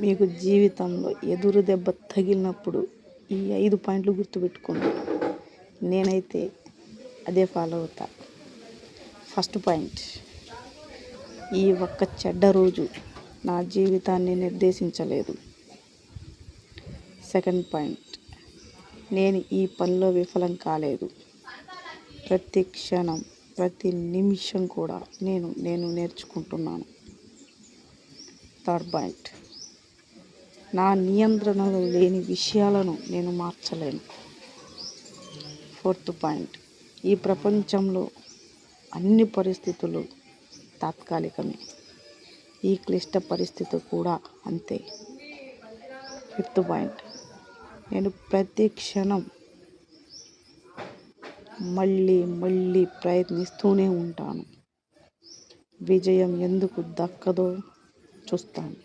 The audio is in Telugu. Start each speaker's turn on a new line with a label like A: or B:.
A: మీకు జీవితంలో ఎదురు దెబ్బ తగిలినప్పుడు ఈ 5 పాయింట్లు గుర్తుపెట్టుకోండి. నేనైతే అదే ఫాలో అవుతా. ఫస్ట్ పాయింట్, ఈ ఒక్క చెడ్డ రోజు నా జీవితాన్ని నిర్దేశించలేదు. సెకండ్ పాయింట్, నేను ఈ పనిలో విఫలం కాలేదు. ప్రతి క్షణం, ప్రతి నిమిషం కూడా నేను నేర్చుకుంటున్నాను. థర్డ్ పాయింట్, నా నియంత్రణలో లేని విషయాలను నేను మార్చలేను. ఫోర్త్ పాయింట్, ఈ ప్రపంచంలో అన్ని పరిస్థితులు తాత్కాలికమే, ఈ క్లిష్ట పరిస్థితి కూడా అంతే. ఫిఫ్త్ పాయింట్, నేను ప్రతి క్షణం మళ్ళీ ప్రయత్నిస్తూనే ఉంటాను. విజయం ఎందుకు దక్కదో చూస్తాను.